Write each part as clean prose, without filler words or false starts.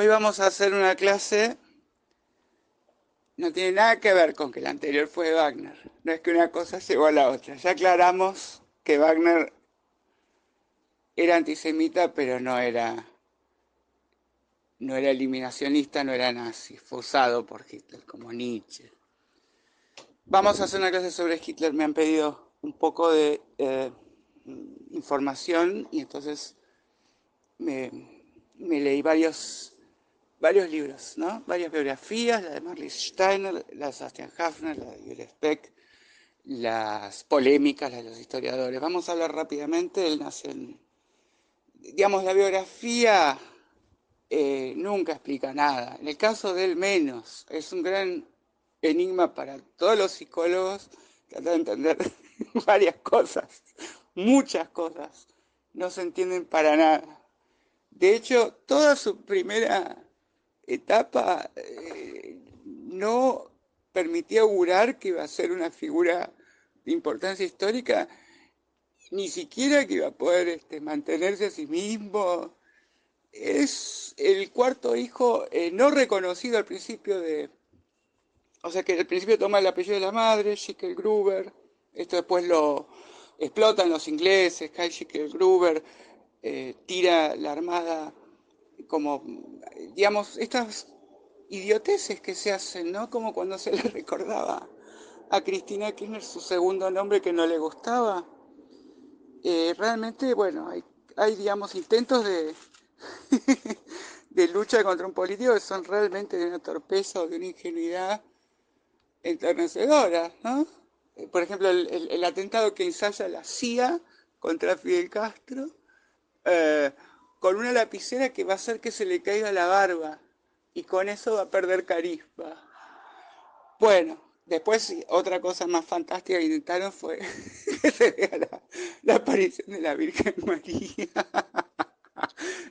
Hoy vamos a hacer una clase, no tiene nada que ver con que la anterior fue de Wagner. No es que una cosa llegó a la otra. Ya aclaramos que Wagner era antisemita, pero no era eliminacionista, no era nazi. Fue usado por Hitler, como Nietzsche. Vamos a hacer una clase sobre Hitler. Me han pedido un poco de información y entonces me leí varios libros, ¿no? Varias biografías, la de Marley Steiner, la de Sebastian Haffner, la de Julius Beck, las polémicas, las de los historiadores. Vamos a hablar rápidamente. Él nació digamos, la biografía nunca explica nada. En el caso de él menos. Es un gran enigma para todos los psicólogos tratar de entender varias cosas, muchas cosas. No se entienden para nada. De hecho, toda su primera etapa no permitía augurar que iba a ser una figura de importancia histórica, ni siquiera que iba a poder mantenerse a sí mismo. Es el cuarto hijo no reconocido al principio o sea que al principio toma el apellido de la madre, Schickel-Gruber. Esto después lo explotan los ingleses. Kyle Schickel-Gruber tira la armada como, digamos, estas idioteces que se hacen, ¿no? Como cuando se le recordaba a Cristina Kirchner su segundo nombre que no le gustaba. Realmente, bueno, hay, digamos, intentos de lucha contra un político que son realmente de una torpeza o de una ingenuidad enternecedora, ¿no? Por ejemplo, el atentado que ensaya la CIA contra Fidel Castro, eh, con una lapicera que va a hacer que se le caiga la barba y con eso va a perder carisma. Bueno, después otra cosa más fantástica que intentaron fue que se vea la aparición de la Virgen María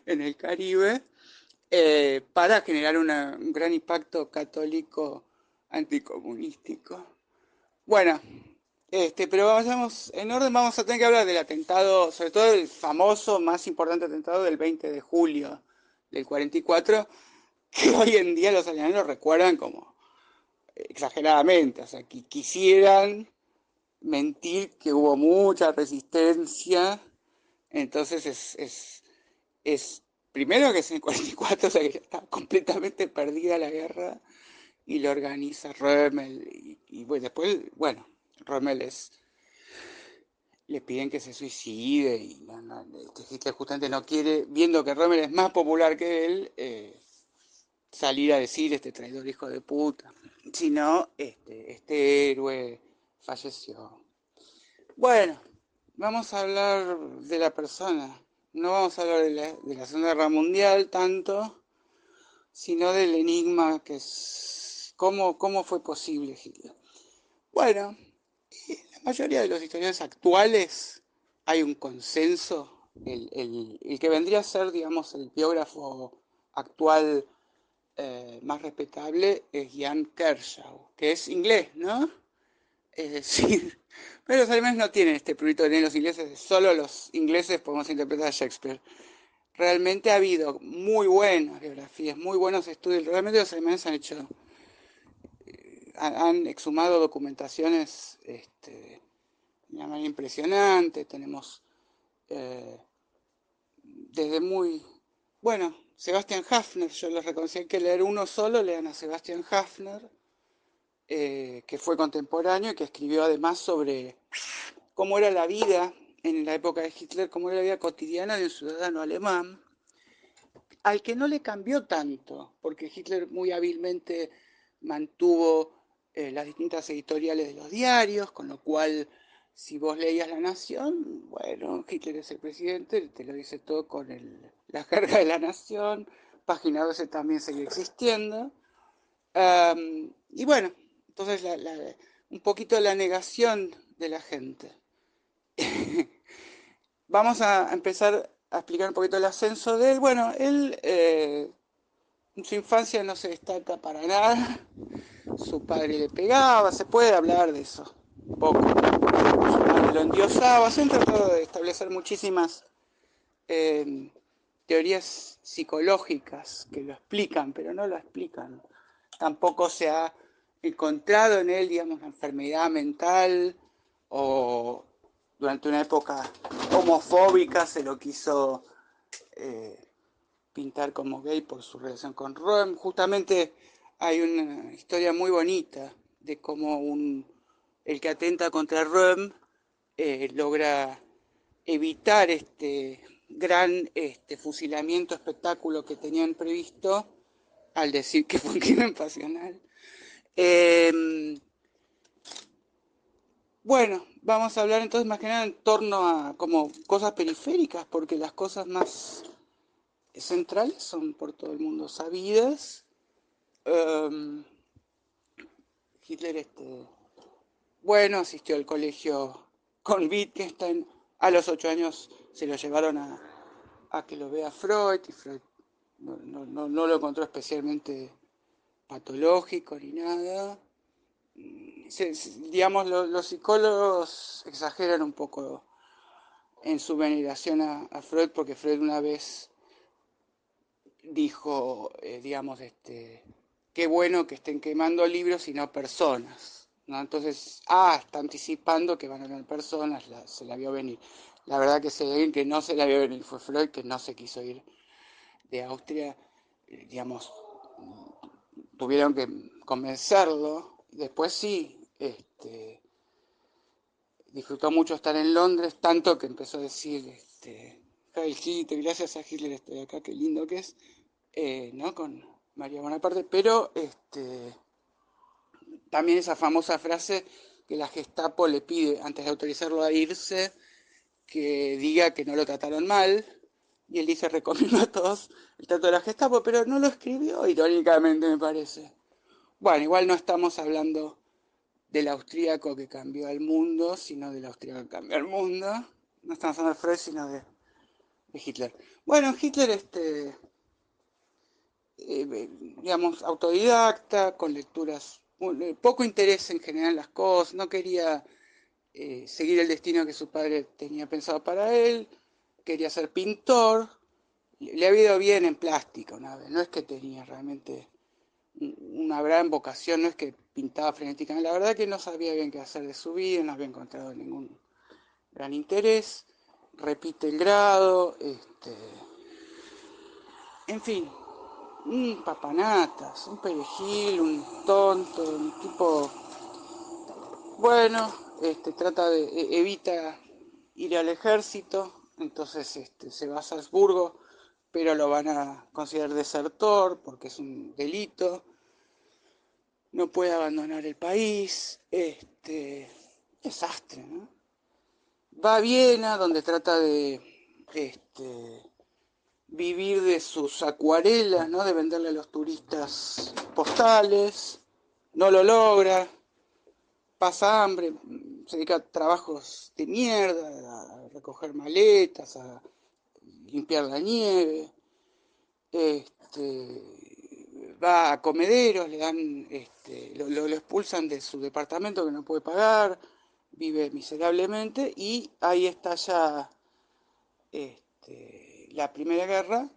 en el Caribe para generar un gran impacto católico anticomunístico. Bueno, pero vayamos en orden. Vamos a tener que hablar del atentado, sobre todo el famoso, más importante atentado del 20 de julio del 44, que hoy en día los alemanes lo recuerdan como exageradamente, o sea, que quisieran mentir que hubo mucha resistencia. Entonces es primero que es en el 44, o sea que ya está completamente perdida la guerra, y lo organiza Rommel, y bueno, después, bueno, Rommel le piden que se suicide, y Hitler justamente no quiere, viendo que Rommel es más popular que él, salir a decir este traidor hijo de puta, sino este héroe falleció. Bueno, vamos a hablar de la persona. No vamos a hablar de la Segunda Guerra Mundial tanto, sino del enigma que es cómo fue posible Hitler. Bueno, la mayoría de los historiadores actuales hay un consenso. El que vendría a ser, digamos, el biógrafo actual más respetable es Jan Kershaw, que es inglés, ¿no? Es decir, pero los alemanes no tienen este prurito que tienen los ingleses, solo los ingleses podemos interpretar a Shakespeare. Realmente ha habido muy buenas biografías, muy buenos estudios. Realmente los alemanes han exhumado documentaciones de una manera impresionante. Tenemos desde muy... Bueno, Sebastian Haffner, yo les reconocí, hay que leer uno solo, lean a Sebastian Haffner, que fue contemporáneo y que escribió además sobre cómo era la vida en la época de Hitler, cómo era la vida cotidiana de un ciudadano alemán, al que no le cambió tanto, porque Hitler muy hábilmente mantuvo las distintas editoriales de los diarios, con lo cual, si vos leías La Nación, bueno, Hitler es el presidente, te lo dice todo con la jerga de La Nación. Página 12 también sigue existiendo. Y bueno, entonces un poquito la negación de la gente. Vamos a empezar a explicar un poquito el ascenso de él. Bueno, él en su infancia no se destaca para nada. Su padre le pegaba, se puede hablar de eso un poco. Su madre lo endiosaba. Se han tratado de establecer muchísimas teorías psicológicas que lo explican, pero no lo explican. Tampoco se ha encontrado en él, digamos, una enfermedad mental o durante una época homofóbica se lo quiso pintar como gay por su relación con Röhm. Justamente hay una historia muy bonita de cómo el que atenta contra Röhm logra evitar este gran fusilamiento espectáculo que tenían previsto al decir que fue un crimen pasional. Bueno, vamos a hablar entonces más que nada en torno a como cosas periféricas, porque las cosas más centrales son por todo el mundo sabidas. Hitler, bueno, asistió al colegio con Wittgenstein. A los 8 años se lo llevaron a que lo vea Freud, y Freud no lo encontró especialmente patológico ni nada. Digamos, los psicólogos exageran un poco en su veneración a Freud, porque Freud una vez dijo, digamos, qué bueno que estén quemando libros y no personas, ¿no? Entonces, está anticipando que van a haber personas, se la vio venir. La verdad que si hay alguien que no se la vio venir fue Freud, que no se quiso ir de Austria, digamos, tuvieron que convencerlo. Después sí, disfrutó mucho estar en Londres, tanto que empezó a decir, Heil Hitler, gracias a Hitler estoy acá, qué lindo que es, ¿no? Con María Bonaparte, pero también esa famosa frase que la Gestapo le pide antes de autorizarlo a irse, que diga que no lo trataron mal, y él dice, recomiendo a todos el trato de la Gestapo, pero no lo escribió irónicamente, me parece. Bueno, igual no estamos hablando del austríaco que cambió al mundo, sino del austríaco que cambió al mundo. No estamos hablando de Freud, sino de Hitler. Bueno, Hitler, digamos, autodidacta, con lecturas, poco interés en general en las cosas, no quería seguir el destino que su padre tenía pensado para él, quería ser pintor, le había ido bien en plástica una vez, no es que tenía realmente una gran vocación, no es que pintaba frenéticamente, la verdad que no sabía bien qué hacer de su vida, no había encontrado ningún gran interés, repite el grado, en fin, un papanatas, un perejil, un tonto, un tipo, bueno, trata de, evita ir al ejército, entonces se va a Salzburgo, pero lo van a considerar desertor porque es un delito, no puede abandonar el país, desastre, ¿no? Va a Viena, donde trata de vivir de sus acuarelas, ¿no? De venderle a los turistas postales, no lo logra, pasa hambre, se dedica a trabajos de mierda, a recoger maletas, a limpiar la nieve, va a comederos, le dan, lo expulsan de su departamento que no puede pagar, vive miserablemente y ahí estalla la Primera Guerra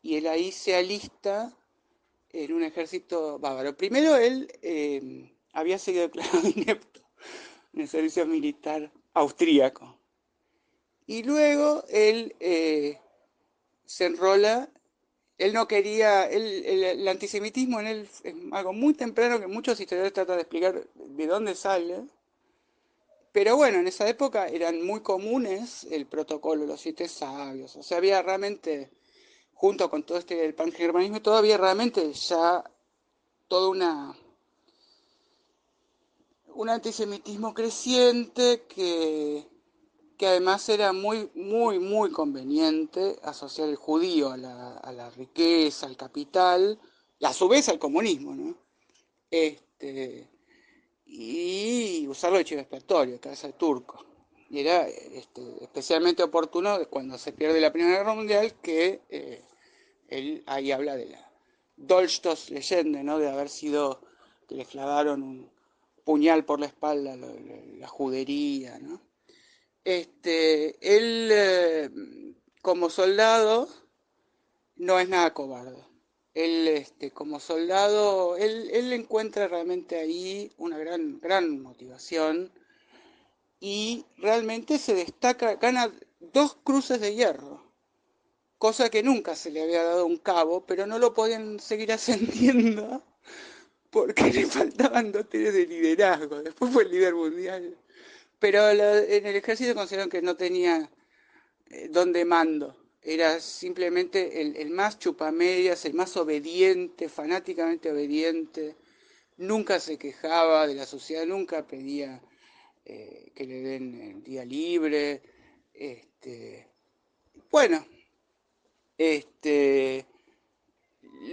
y él ahí se alista en un ejército bávaro. Primero él había sido declarado inepto en el servicio militar austríaco y luego él se enrola. Él no quería, el antisemitismo en él es algo muy temprano que muchos historiadores tratan de explicar de dónde sale. Pero bueno, en esa época eran muy comunes el protocolo, los 7 sabios. O sea, había realmente, junto con todo el pangermanismo, todavía realmente ya todo un antisemitismo creciente que además era muy, muy, muy conveniente asociar el judío a la riqueza, al capital, y a su vez al comunismo, ¿no? Y usarlo de chivo expiatorio, cabeza de turco. Y era especialmente oportuno cuando se pierde la Primera Guerra Mundial, que él ahí habla de la Dolchstoß leyenda, ¿no? De haber sido, que le clavaron un puñal por la espalda, la judería, ¿no? Él, como soldado, no es nada cobarde. Él, como soldado, él encuentra realmente ahí una gran motivación y realmente se destaca, gana 2 cruces de hierro, cosa que nunca se le había dado a un cabo, pero no lo podían seguir ascendiendo porque le faltaban dotes de liderazgo. Después fue el líder mundial. Pero en el ejército consideraron que no tenía don de mando. Era simplemente el más chupamedias, el más obediente, fanáticamente obediente. Nunca se quejaba de la sociedad, nunca pedía que le den el día libre. Este, bueno, este,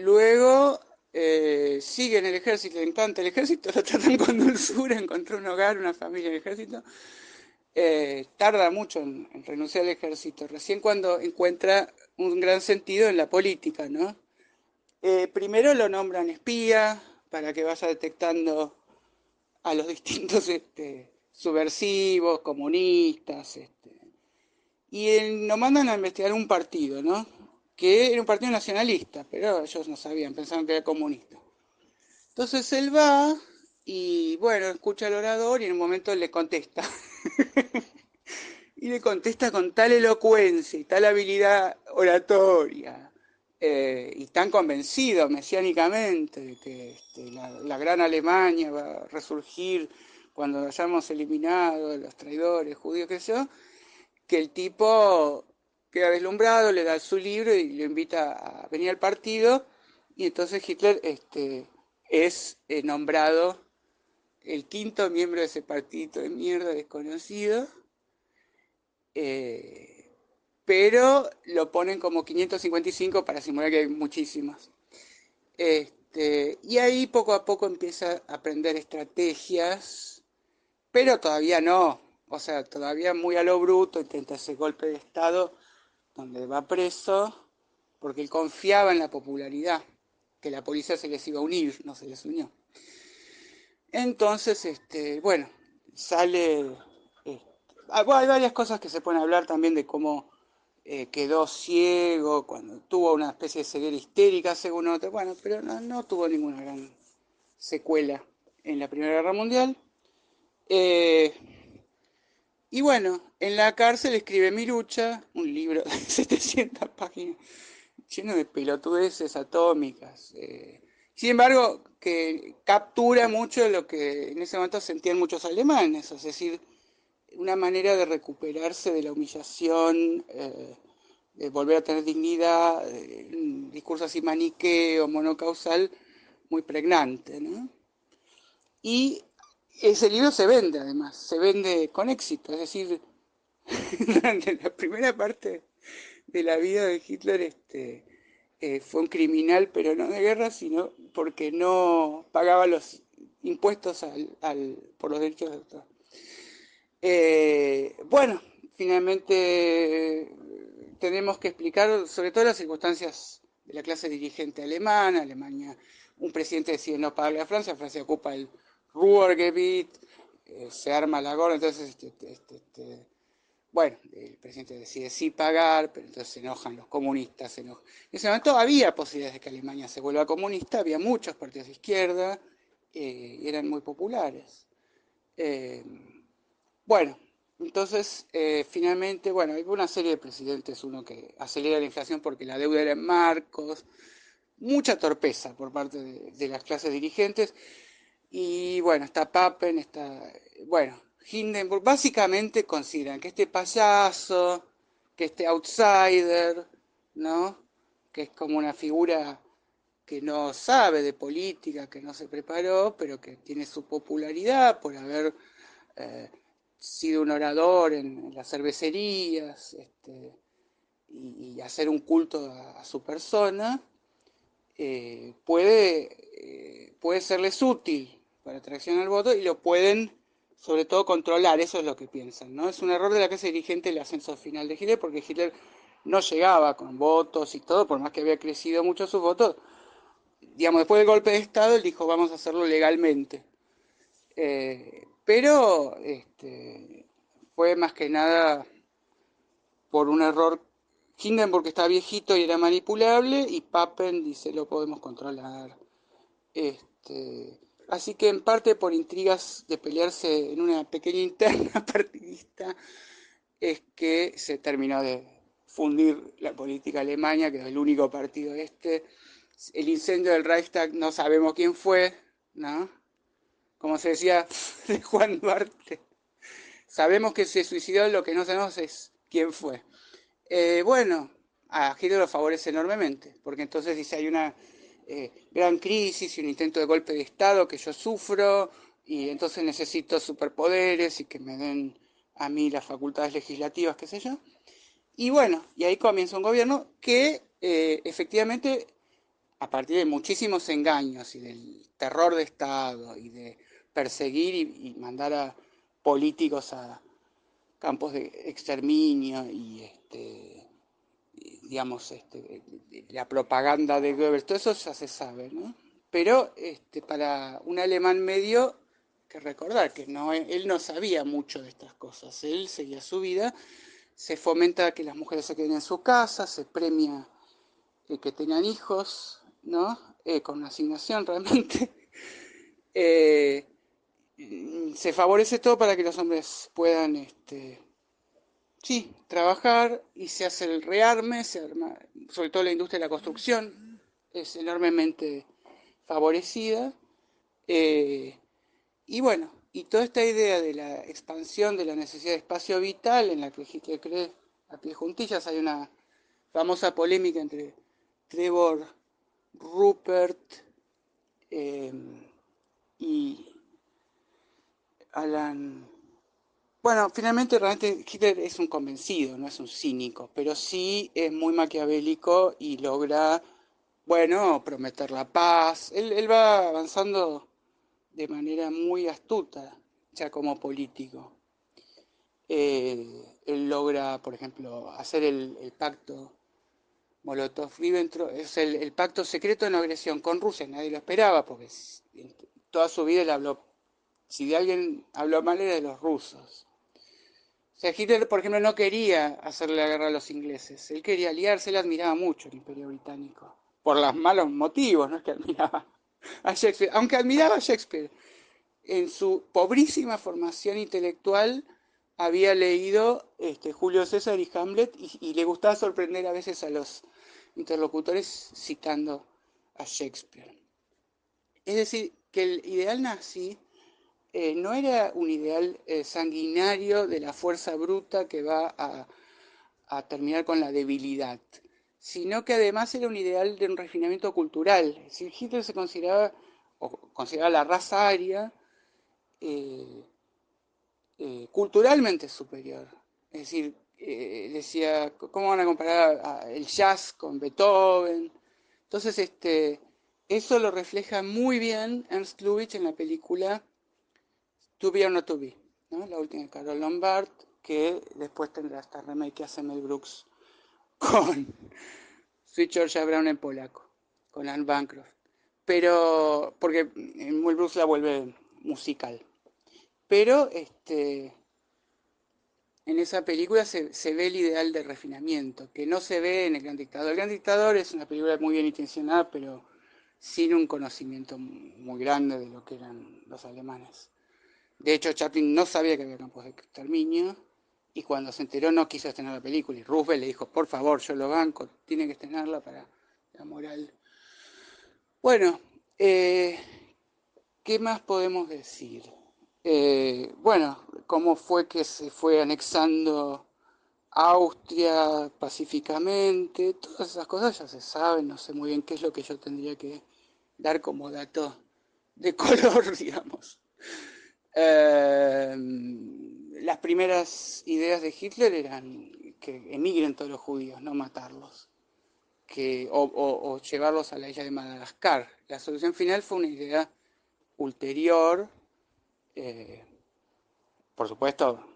luego sigue en el ejército, le encanta el ejército, lo tratan con dulzura, encontró un hogar, una familia en el ejército. Tarda mucho en renunciar al ejército, recién cuando encuentra un gran sentido en la política, ¿no? Primero lo nombran espía para que vaya detectando a los distintos subversivos, comunistas, y lo mandan a investigar un partido, ¿no? Que era un partido nacionalista, pero ellos no sabían, pensaban que era comunista. Entonces él va y, bueno, escucha al orador y en un momento le contesta. Y le contesta con tal elocuencia y tal habilidad oratoria, y tan convencido mesiánicamente de que la gran Alemania va a resurgir cuando hayamos eliminado a los traidores judíos, qué sé yo, que el tipo queda deslumbrado, le da su libro y lo invita a venir al partido, y entonces Hitler es nombrado el quinto miembro de ese partidito de mierda desconocido, eh, pero lo ponen como 555 para simular que hay muchísimas. Y ahí poco a poco empieza a aprender estrategias, pero todavía no, o sea, todavía muy a lo bruto, intenta ese golpe de Estado donde va preso, porque él confiaba en la popularidad, que la policía se les iba a unir, no se les unió. Entonces, bueno, sale... bueno, hay varias cosas que se pueden hablar también de cómo quedó ciego, cuando tuvo una especie de ceguera histérica, según otros, bueno, pero no tuvo ninguna gran secuela en la Primera Guerra Mundial. Eh, y bueno, en la cárcel escribe Mi lucha, un libro de 700 páginas, lleno de pelotudeces atómicas. Sin embargo, que captura mucho lo que en ese momento sentían muchos alemanes, es decir, una manera de recuperarse de la humillación, de volver a tener dignidad, un discurso así maniqueo, monocausal, muy pregnante, ¿no? Y ese libro se vende además, se vende con éxito, es decir, durante la primera parte de la vida de Hitler fue un criminal, pero no de guerra, sino porque no pagaba los impuestos por los derechos de autor. Bueno, finalmente tenemos que explicar sobre todo las circunstancias de la clase dirigente alemana. Alemania, un presidente decide no pagarle a Francia, Francia ocupa el Ruhrgebiet, se arma la gorda, entonces bueno, el presidente decide sí pagar, pero entonces se enojan los comunistas, se enojan. En ese momento había posibilidades de que Alemania se vuelva comunista, había muchos partidos de izquierda, y eran muy populares. Eh, bueno, entonces finalmente, bueno, hay una serie de presidentes, uno que acelera la inflación porque la deuda era en marcos, mucha torpeza por parte de las clases dirigentes, y bueno, está Papen, está, bueno, Hindenburg, básicamente consideran que este payaso, que este outsider, ¿no? Que es como una figura que no sabe de política, que no se preparó, pero que tiene su popularidad por haber eh, sido un orador en las cervecerías, y hacer un culto a su persona, puede serles útil para atracción al voto y lo pueden sobre todo controlar, eso es lo que piensan, ¿no? Es un error de la clase dirigente el ascenso final de Hitler, porque Hitler no llegaba con votos y todo, por más que había crecido mucho sus votos, digamos, después del golpe de Estado, él dijo, vamos a hacerlo legalmente. Pero fue más que nada por un error Hindenburg está viejito y era manipulable, y Papen dice lo podemos controlar. Así que en parte por intrigas de pelearse en una pequeña interna partidista es que se terminó de fundir la política alemana, que es el único partido El incendio del Reichstag no sabemos quién fue, ¿no? Como se decía de Juan Duarte. Sabemos que se suicidó, lo que no sabemos es quién fue. Bueno, a Hitler lo favorece enormemente, porque entonces dice hay una gran crisis y un intento de golpe de Estado que yo sufro, y entonces necesito superpoderes y que me den a mí las facultades legislativas, qué sé yo. Y bueno, y ahí comienza un gobierno que efectivamente, a partir de muchísimos engaños y del terror de Estado y de perseguir y mandar a políticos a campos de exterminio digamos, la propaganda de Goebbels, todo eso ya se sabe, ¿no? Pero para un alemán medio, que recordar que no, él no sabía mucho de estas cosas, él seguía su vida, se fomenta que las mujeres se queden en su casa, se premia que tengan hijos, ¿no? Con asignación realmente. Eh, Se favorece todo para que los hombres puedan sí, trabajar, y se hace el rearme, se arma, sobre todo la industria de la construcción es enormemente favorecida. eh, y bueno, y toda esta idea de la expansión de la necesidad de espacio vital, en la que Hitler cree a pie juntillas, hay una famosa polémica entre Trevor Rupert eh, y Alan. Bueno, finalmente realmente Hitler es un convencido, no es un cínico, pero sí es muy maquiavélico y logra, bueno, prometer la paz. Él va avanzando de manera muy astuta, ya como político. Él logra, por ejemplo, hacer el pacto Molotov-Ribbentrop, es el pacto secreto de no agresión con Rusia. Nadie lo esperaba, porque toda su vida él habló, si de alguien habló mal era de los rusos. O sea, Hitler, por ejemplo, no quería hacerle la guerra a los ingleses. Él quería aliarse, él admiraba mucho el Imperio Británico. Por los malos motivos, no es que admiraba a Shakespeare. Aunque admiraba a Shakespeare, en su pobrísima formación intelectual había leído Julio César y Hamlet, y le gustaba sorprender a veces a los interlocutores citando a Shakespeare. Es decir, que el ideal nazi no era un ideal sanguinario de la fuerza bruta que va a terminar con la debilidad, sino que además era un ideal de un refinamiento cultural. Es decir, Hitler se consideraba, o consideraba la raza aria, eh, culturalmente superior. Es decir, decía, ¿cómo van a comparar el jazz con Beethoven? Entonces, eso lo refleja muy bien Ernst Lubitsch en la película To Be or Not To Be, ¿no? La última de Carol Lombard, que después tendrá esta remake que hace Mel Brooks con Sweet Georgia Brown en polaco, con Anne Bancroft. Pero, porque Mel Brooks la vuelve musical. Pero, en esa película se ve el ideal de refinamiento, que no se ve en El Gran Dictador. El Gran Dictador es una película muy bien intencionada, pero sin un conocimiento muy grande de lo que eran los alemanes. De hecho, Chaplin no sabía que había campos de exterminio, y cuando se enteró no quiso estrenar la película. Y Roosevelt le dijo, por favor, yo lo banco, tiene que estrenarla para la moral. Bueno, ¿qué más podemos decir? Bueno, cómo fue que se fue anexando Austria pacíficamente, todas esas cosas ya se saben, no sé muy bien qué es lo que yo tendría que dar como dato de color, digamos. Eh, las primeras ideas de Hitler eran que emigren todos los judíos, no matarlos, o llevarlos a la isla de Madagascar. La solución final fue una idea ulterior, eh, por supuesto,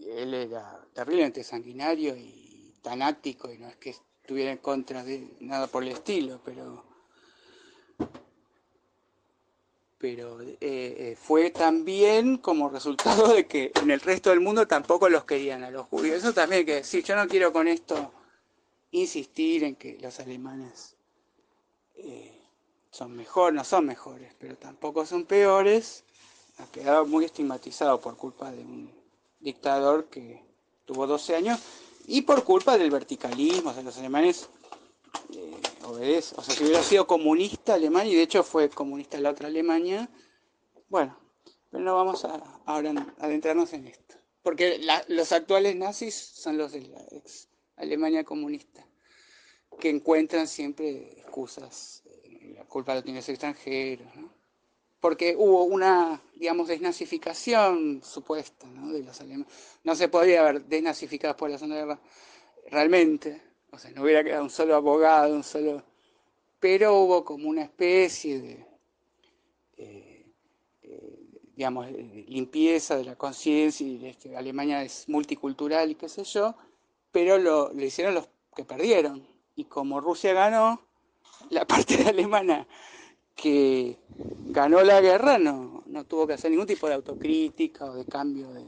él era terriblemente sanguinario y tanático, y no es que estuviera en contra de nada por el estilo, pero pero fue también como resultado de que en el resto del mundo tampoco los querían a los judíos. Eso también hay que decir, yo no quiero con esto insistir en que los alemanes son mejores, no son mejores, pero tampoco son peores. Ha quedado muy estigmatizado por culpa de un dictador que tuvo 12 años y por culpa del verticalismo. O sea, los alemanes obedecen. O sea, si hubiera sido comunista Alemania, y de hecho fue comunista la otra Alemania, bueno, pero no vamos a ahora adentrarnos en esto. Porque los actuales nazis son los de la ex Alemania comunista, que encuentran siempre excusas. La culpa la tienen los extranjeros, ¿no? Porque hubo una, digamos, desnazificación supuesta, ¿no?, de los alemanes. No se podría haber desnazificado después de la Segunda Guerra, realmente. O sea, no hubiera quedado un solo abogado, un solo... Pero hubo como una especie de, digamos, limpieza de la conciencia y de que Alemania es multicultural y qué sé yo, pero lo hicieron los que perdieron. Y como Rusia ganó, la parte alemana que ganó la guerra no tuvo que hacer ningún tipo de autocrítica o de cambio de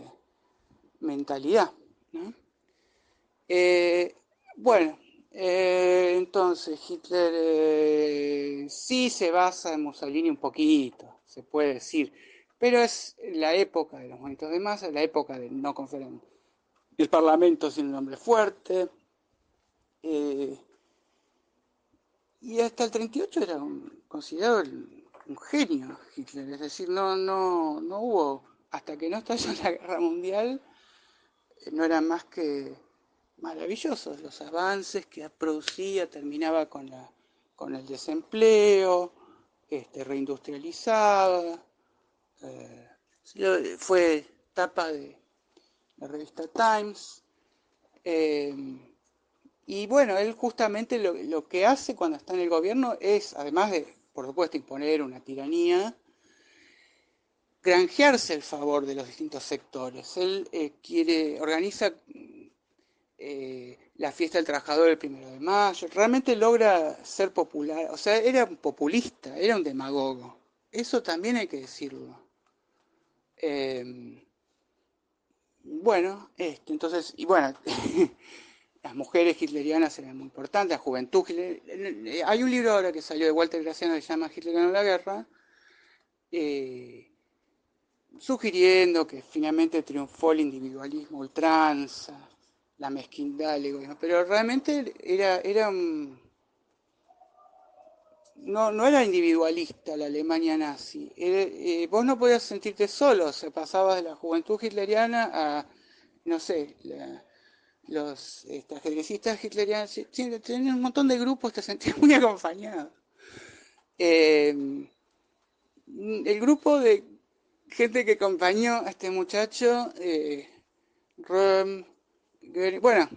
mentalidad, ¿no? Eh, bueno, entonces Hitler sí se basa en Mussolini un poquito, se puede decir, pero es la época de los movimientos de masa, la época de no confiar en el Parlamento sin un hombre fuerte, eh, y hasta el 38 era considerado un genio Hitler, es decir, no hubo, hasta que no estalló la guerra mundial, no eran más que maravillosos los avances que producía, terminaba con el desempleo, reindustrializaba, fue tapa de la revista Times, eh, y bueno, él justamente lo que hace cuando está en el gobierno es, además de, por supuesto, imponer una tiranía, granjearse el favor de los distintos sectores. Él organiza la fiesta del trabajador el 1 de mayo, realmente logra ser popular, o sea, era un populista, era un demagogo, eso también hay que decirlo. Eh, bueno, entonces, y bueno, las mujeres hitlerianas eran muy importantes, la juventud hitleriana. Hay un libro ahora que salió de Walter Graciano que se llama Hitler ganó la guerra, eh, sugiriendo que finalmente triunfó el individualismo ultranza, la mezquindad, el egoísmo, pero realmente era no era individualista la Alemania nazi. Vos no podías sentirte solo, se pasabas de la juventud hitleriana a, no sé, los ajedrecistas hitlerianos, sí, tenían un montón de grupos, te sentías muy acompañado. Eh, el grupo de gente que acompañó a este muchacho, bueno,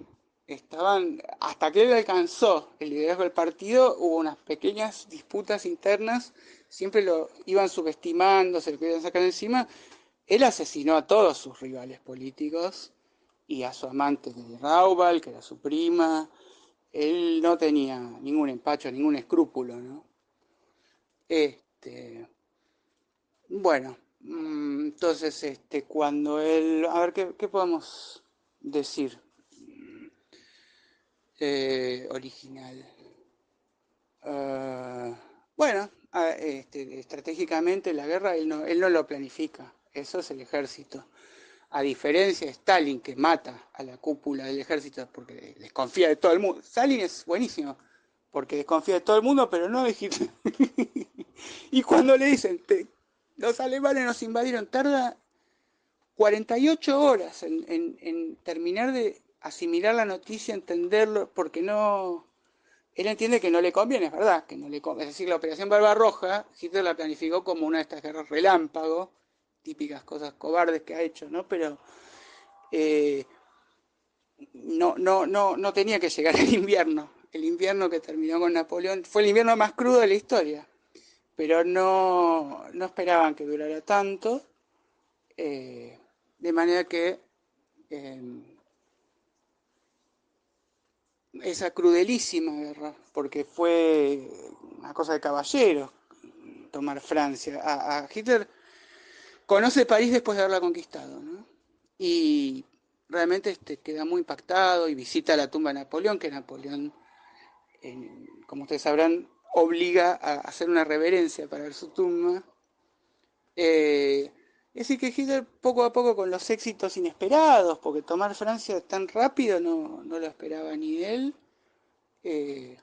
estaban, hasta que él alcanzó el liderazgo del partido, hubo unas pequeñas disputas internas, siempre lo iban subestimando, se lo querían sacar encima. Él asesinó a todos sus rivales políticos y a su amante de Raubal, que era su prima. Él no tenía ningún empacho, ningún escrúpulo, ¿no? Bueno, entonces, cuando él, a ver, ¿qué podemos decir original? Bueno, estratégicamente la guerra él no lo planifica, eso es el ejército. A diferencia de Stalin, que mata a la cúpula del ejército porque desconfía de todo el mundo. Stalin es buenísimo, porque desconfía de todo el mundo, pero no de Hitler. Y cuando le dicen, los alemanes nos invadieron, tarda 48 horas en terminar de asimilar la noticia, entenderlo, porque no... Él entiende que no le conviene, es verdad, que no le conviene. Es decir, la Operación Barbarroja, Hitler la planificó como una de estas guerras relámpago, típicas cosas cobardes que ha hecho, ¿no? Pero eh, no tenía que llegar el invierno. El invierno que terminó con Napoleón fue el invierno más crudo de la historia, pero no esperaban que durara tanto, de manera que eh, esa crudelísima guerra, porque fue una cosa de caballeros, tomar Francia. A Hitler conoce París después de haberla conquistado, ¿no? Y realmente queda muy impactado y visita la tumba de Napoleón, que Napoleón, como ustedes sabrán, obliga a hacer una reverencia para ver su tumba. Es decir, que Hitler poco a poco con los éxitos inesperados, porque tomar Francia tan rápido no lo esperaba ni él, eh,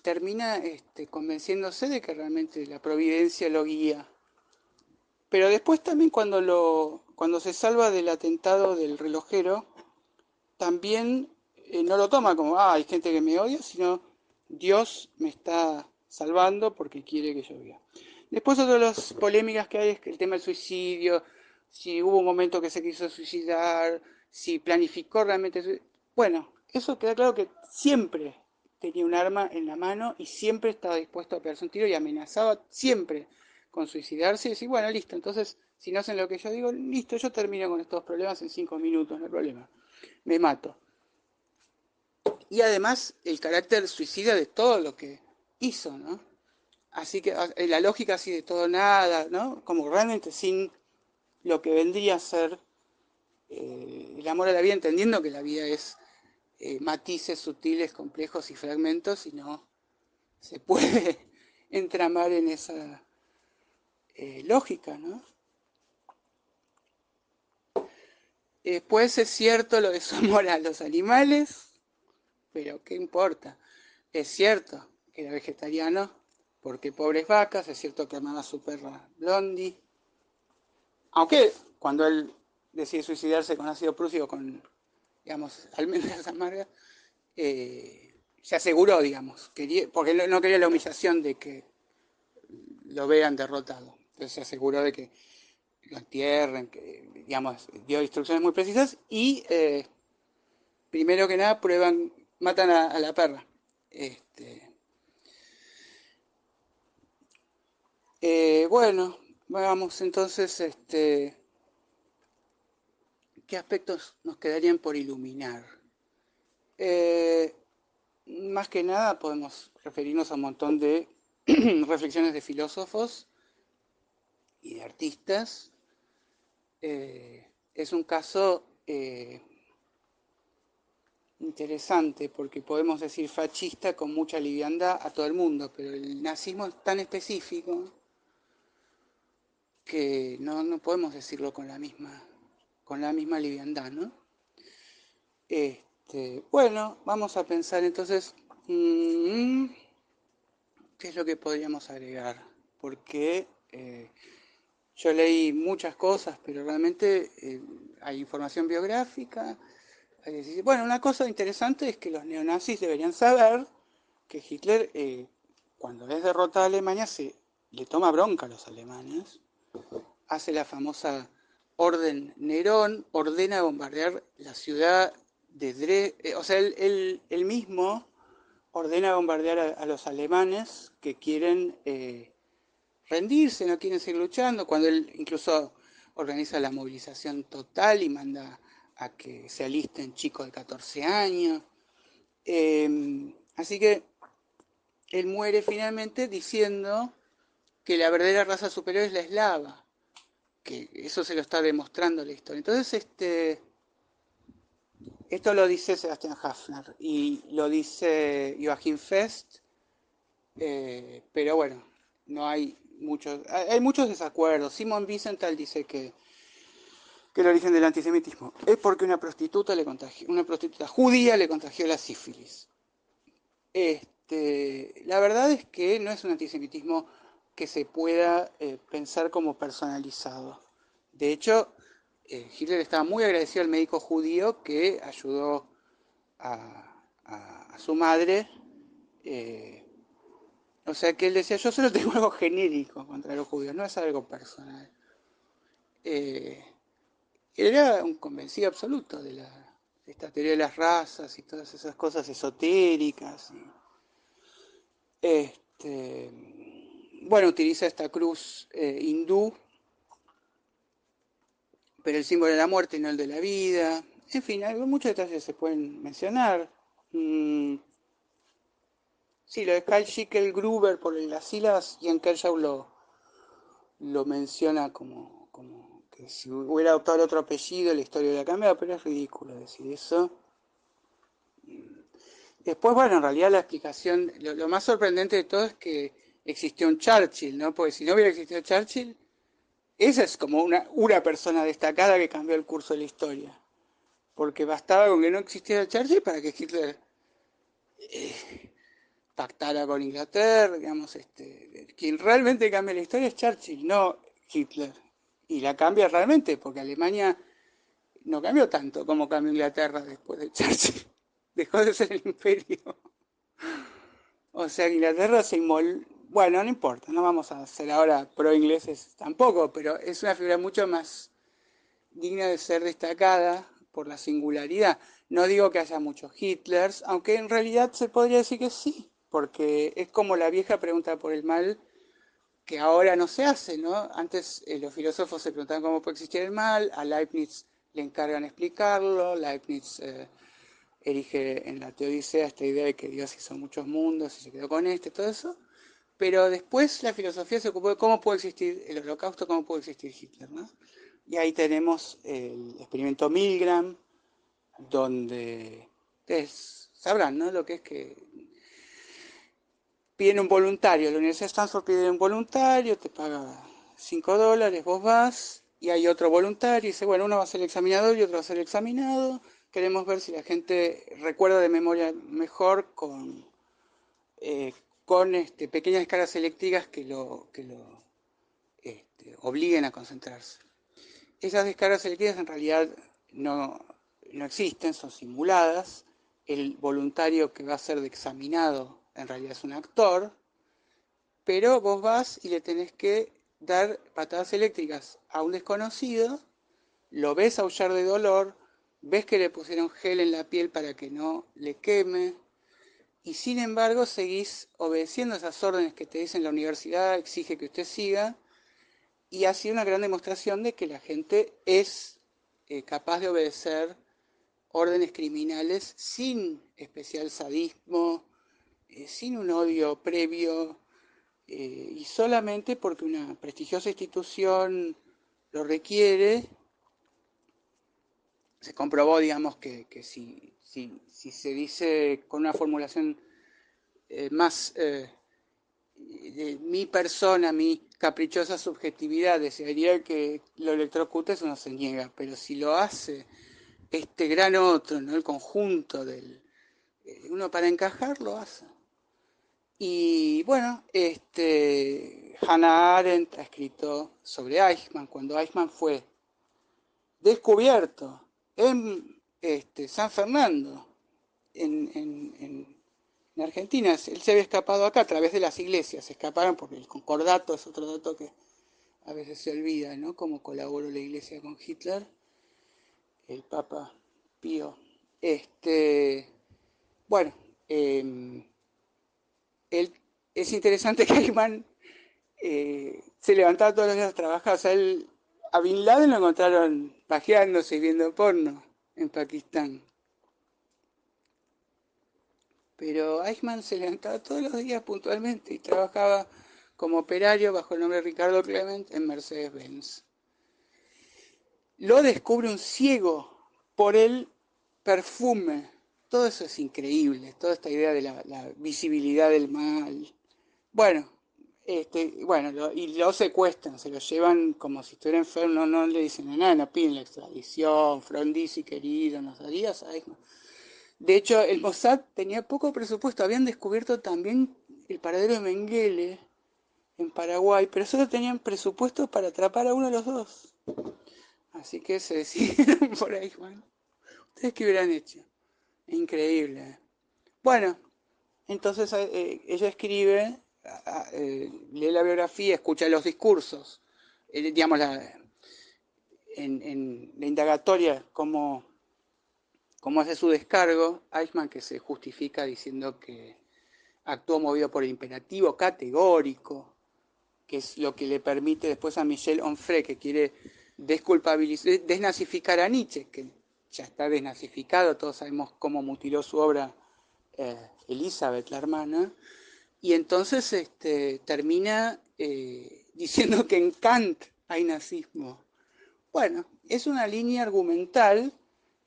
termina convenciéndose de que realmente la providencia lo guía. Pero después también cuando se salva del atentado del relojero, también no lo toma como, hay gente que me odia, sino Dios me está salvando porque quiere que yo viva. Después otra de las polémicas que hay es que el tema del suicidio, si hubo un momento que se quiso suicidar, si planificó realmente. Bueno, eso queda claro que siempre tenía un arma en la mano y siempre estaba dispuesto a pegarse un tiro y amenazaba siempre con suicidarse y decir, bueno, listo, entonces si no hacen lo que yo digo, listo, yo termino con estos problemas en 5 minutos, no hay problema, me mato. Y además el carácter suicida de todo lo que hizo, ¿no? Así que la lógica así de todo nada, ¿no? Como realmente sin lo que vendría a ser el amor a la vida, entendiendo que la vida es matices sutiles, complejos y fragmentos, y no se puede entramar en esa lógica, ¿no? Pues es cierto lo de su amor a los animales, pero ¿qué importa? Es cierto que era vegetariano, porque pobres vacas, es cierto que amaba a su perra Blondie, aunque cuando él decide suicidarse con ácido prúsico, con, digamos, almendras amargas, se aseguró, digamos, porque no quería la humillación de que lo vean derrotado. Entonces se aseguró de que lo entierren, que, digamos, dio instrucciones muy precisas y, primero que nada, matan a la perra. Bueno, vamos entonces, ¿qué aspectos nos quedarían por iluminar? Eh, Más que nada podemos referirnos a un montón de reflexiones de filósofos y de artistas. Es un caso interesante porque podemos decir fascista con mucha liviandad a todo el mundo, pero el nazismo es tan específico que no podemos decirlo con la misma liviandad, ¿no? Bueno, vamos a pensar entonces, ¿qué es lo que podríamos agregar? Porque yo leí muchas cosas, pero realmente hay información biográfica. Bueno, una cosa interesante es que los neonazis deberían saber que Hitler, cuando es derrotada a Alemania, le toma bronca a los alemanes, hace la famosa Orden Nerón, ordena bombardear la ciudad de Dresde, o sea, él mismo ordena bombardear a los alemanes que quieren rendirse, no quieren seguir luchando, cuando él incluso organiza la movilización total y manda a que se alisten chicos de 14 años. Así que él muere finalmente diciendo que la verdadera raza superior es la eslava, que eso se lo está demostrando la historia. Entonces, esto lo dice Sebastian Hafner y lo dice Joachim Fest, pero bueno, no hay muchos desacuerdos. Simon Wiesenthal dice que el origen del antisemitismo es porque una prostituta judía le contagió la sífilis. La verdad es que no es un antisemitismo que se pueda pensar como personalizado. De hecho, Hitler estaba muy agradecido al médico judío que ayudó a su madre. eh, o sea que él decía, yo solo tengo algo genérico contra los judíos, no es algo personal. Eh, Era un convencido absoluto de esta teoría de las razas y todas esas cosas esotéricas. Este, bueno, utiliza esta cruz hindú, pero el símbolo de la muerte y no el de la vida. En fin, muchos detalles se pueden mencionar. Sí, lo de Karl Schickel Gruber por las sílabas, Ian Kershaw lo menciona como que si hubiera adoptado otro apellido la historia hubiera cambiado, pero es ridículo decir eso. Después, bueno, en realidad la explicación, lo más sorprendente de todo es que existió un Churchill, ¿no? Porque si no hubiera existido Churchill, esa es como una persona destacada que cambió el curso de la historia. Porque bastaba con que no existiera Churchill para que Hitler pactara con Inglaterra, digamos, quien realmente cambia la historia es Churchill, no Hitler. Y la cambia realmente, porque Alemania no cambió tanto como cambió Inglaterra después de Churchill. Dejó de ser el imperio. O sea, Inglaterra se inmol... Bueno, no importa, no vamos a ser ahora pro ingleses tampoco, pero es una figura mucho más digna de ser destacada por la singularidad. No digo que haya muchos Hitlers, aunque en realidad se podría decir que sí, porque es como la vieja pregunta por el mal que ahora no se hace, ¿no? Antes los filósofos se preguntaban cómo puede existir el mal, a Leibniz le encargan explicarlo, Leibniz erige en la Teodicea esta idea de que Dios hizo muchos mundos y se quedó con todo eso, pero después la filosofía se ocupó de cómo puede existir el holocausto, cómo puede existir Hitler, ¿no? Y ahí tenemos el experimento Milgram, donde ustedes sabrán, ¿no? Lo que es que piden un voluntario, la Universidad de Stanford pide un voluntario, te paga $5, vos vas, y hay otro voluntario, y dice, bueno, uno va a ser el examinador y otro va a ser el examinado, queremos ver si la gente recuerda de memoria mejor eh, con pequeñas descargas selectivas que lo obliguen a concentrarse. Esas descargas selectivas en realidad no existen, son simuladas. El voluntario que va a ser de examinado en realidad es un actor, pero vos vas y le tenés que dar patadas eléctricas a un desconocido, lo ves aullar de dolor, ves que le pusieron gel en la piel para que no le queme, y sin embargo seguís obedeciendo esas órdenes que te dicen la universidad, exige que usted siga, y ha sido una gran demostración de que la gente es capaz de obedecer órdenes criminales sin especial sadismo, sin un odio previo, y solamente porque una prestigiosa institución lo requiere. Se comprobó, digamos, que si se dice con una formulación más de mi persona, mi caprichosa subjetividad, desearía que lo electrocutes, uno se niega, pero si lo hace este gran otro, ¿no? El conjunto uno para encajar lo hace. Y bueno, Hannah Arendt ha escrito sobre Eichmann, cuando Eichmann fue descubierto en San Fernando, en Argentina. Él se había escapado acá a través de las iglesias, se escaparon porque el concordato es otro dato que a veces se olvida, ¿no? Cómo colaboró la iglesia con Hitler, el Papa Pío. Bueno, él, es interesante que Eichmann se levantaba todos los días a trabajar. O sea, a Bin Laden lo encontraron pajeándose y viendo porno en Pakistán. Pero Eichmann se levantaba todos los días puntualmente y trabajaba como operario bajo el nombre de Ricardo Clement en Mercedes-Benz. Lo descubre un ciego por el perfume. Todo eso es increíble, toda esta idea de la visibilidad del mal. Bueno, y lo secuestran, se lo llevan como si estuviera enfermo, no le dicen nada, no piden la extradición, Frondizi querido, nos darías a Eichmann. De hecho, el Mossad tenía poco presupuesto, habían descubierto también el paradero de Mengele en Paraguay, pero solo tenían presupuesto para atrapar a uno de los dos. Así que se decidieron por ahí, Juan. ¿Ustedes qué hubieran hecho? Increíble. Bueno, entonces ella escribe, lee la biografía, escucha los discursos, digamos, en la indagatoria, cómo hace su descargo, Eichmann que se justifica diciendo que actuó movido por el imperativo categórico, que es lo que le permite después a Michel Onfray, que quiere desnazificar a Nietzsche, que ya está desnazificado, todos sabemos cómo mutiló su obra Elizabeth, la hermana, y entonces termina diciendo que en Kant hay nazismo. Bueno, es una línea argumental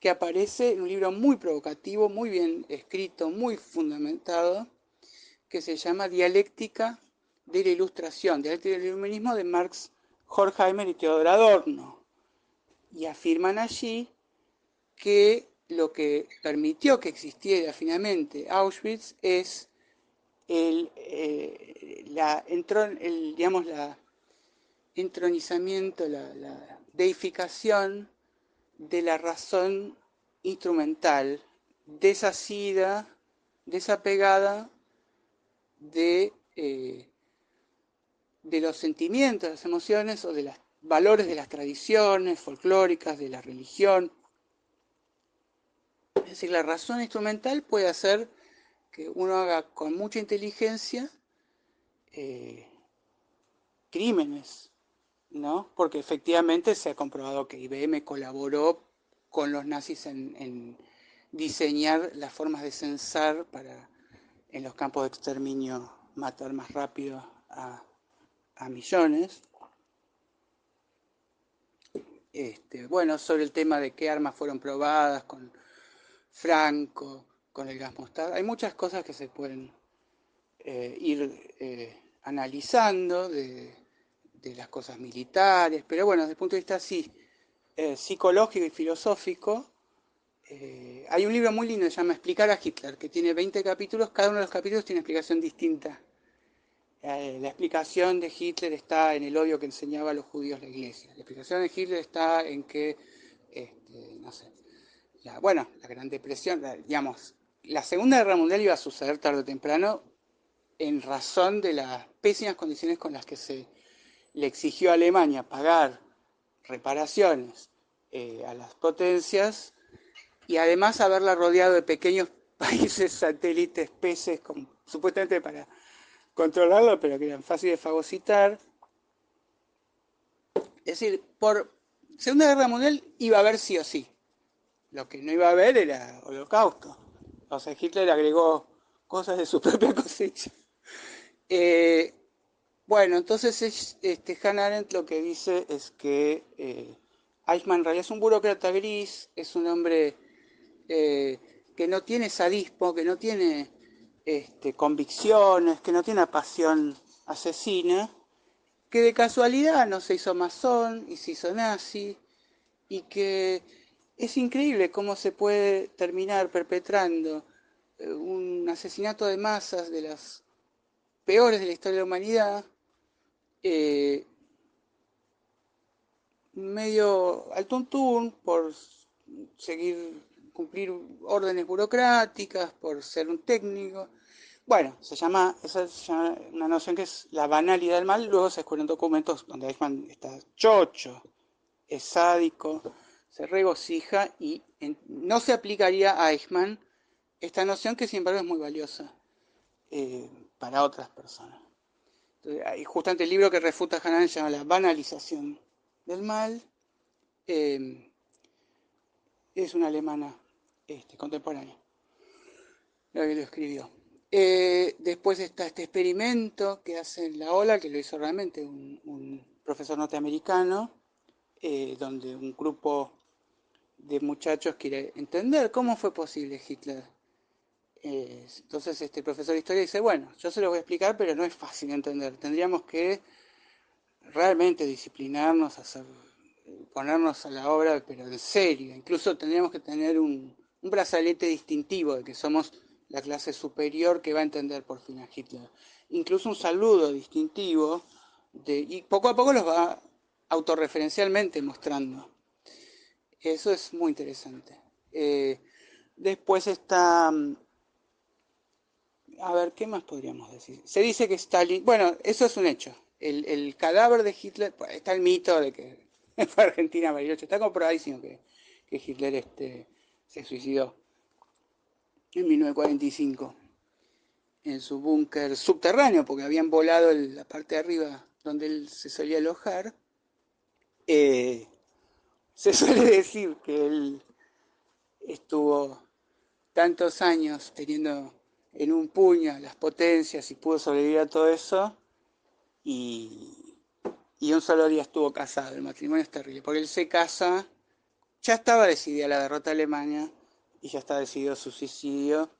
que aparece en un libro muy provocativo, muy bien escrito, muy fundamentado, que se llama Dialéctica de la Ilustración, Dialéctica del Iluminismo de Marx, Horkheimer y Theodor Adorno. Y afirman allí que lo que permitió que existiera finalmente Auschwitz es digamos, la entronizamiento, la deificación de la razón instrumental, desasida, desapegada de, de los sentimientos, de las emociones o de los valores de las tradiciones folclóricas, de la religión. Es decir, la razón instrumental puede hacer que uno haga con mucha inteligencia eh, crímenes, ¿no? Porque efectivamente se ha comprobado que IBM colaboró con los nazis en diseñar las formas de censar para en los campos de exterminio matar más rápido a millones. Bueno, sobre el tema de qué armas fueron probadas con Franco, con el gas mostaza, hay muchas cosas que se pueden ir analizando de las cosas militares, pero bueno, desde el punto de vista sí, psicológico y filosófico, hay un libro muy lindo que se llama Explicar a Hitler, que tiene 20 capítulos, cada uno de los capítulos tiene una explicación distinta. La explicación de Hitler está en el odio que enseñaba a los judíos la iglesia. La explicación de Hitler está en que, no sé, bueno, la Gran Depresión, digamos, la Segunda Guerra Mundial iba a suceder tarde o temprano en razón de las pésimas condiciones con las que se le exigió a Alemania pagar reparaciones a las potencias y además haberla rodeado de pequeños países satélites, peces, supuestamente para controlarlo, pero que eran fáciles de fagocitar. Es decir, por Segunda Guerra Mundial iba a haber sí o sí. Lo que no iba a haber era holocausto. O sea, Hitler agregó cosas de su propia cosecha. Eh, bueno, entonces Hannah Arendt lo que dice es que Eichmann en realidad es un burócrata gris, es un hombre que no tiene sadismo, que no tiene convicciones, que no tiene una pasión asesina, que de casualidad no se hizo masón y se hizo nazi, y que es increíble cómo se puede terminar perpetrando un asesinato de masas de las peores de la historia de la humanidad, eh, medio al tuntún por seguir cumplir órdenes burocráticas, por ser un técnico. Bueno, esa se llama una noción que es la banalidad del mal. Luego se descubren documentos donde Eichmann está chocho, es sádico, se regocija y no se aplicaría a Eichmann esta noción que sin embargo es muy valiosa para otras personas. Entonces, hay justamente el libro que refuta Hannah Arendt se llama La banalización del mal. Eh, es una alemana contemporánea la que lo escribió. Después está este experimento que hace en la ola, que lo hizo realmente un profesor norteamericano, donde un grupo de muchachos quiere entender cómo fue posible Hitler. Entonces este profesor de historia dice, bueno, yo se lo voy a explicar, pero no es fácil de entender. Tendríamos que realmente disciplinarnos, ponernos a la obra, pero en serio. Incluso tendríamos que tener un brazalete distintivo de que somos la clase superior que va a entender por fin a Hitler. Incluso un saludo distintivo, y poco a poco los va autorreferencialmente mostrando. Eso es muy interesante. Después está, a ver, ¿qué más podríamos decir? Se dice que Stalin, bueno, eso es un hecho. El cadáver de Hitler, pues, está el mito de que fue a Argentina a Bariloche, está comprobadísimo que Hitler se suicidó en 1945 en su búnker subterráneo, porque habían volado la parte de arriba donde él se solía alojar. Se suele decir que él estuvo tantos años teniendo en un puño las potencias y pudo sobrevivir a todo eso, y, y un solo día estuvo casado. El matrimonio es terrible, porque él se casa, ya estaba decidida la derrota de Alemania y ya está decidido su suicidio,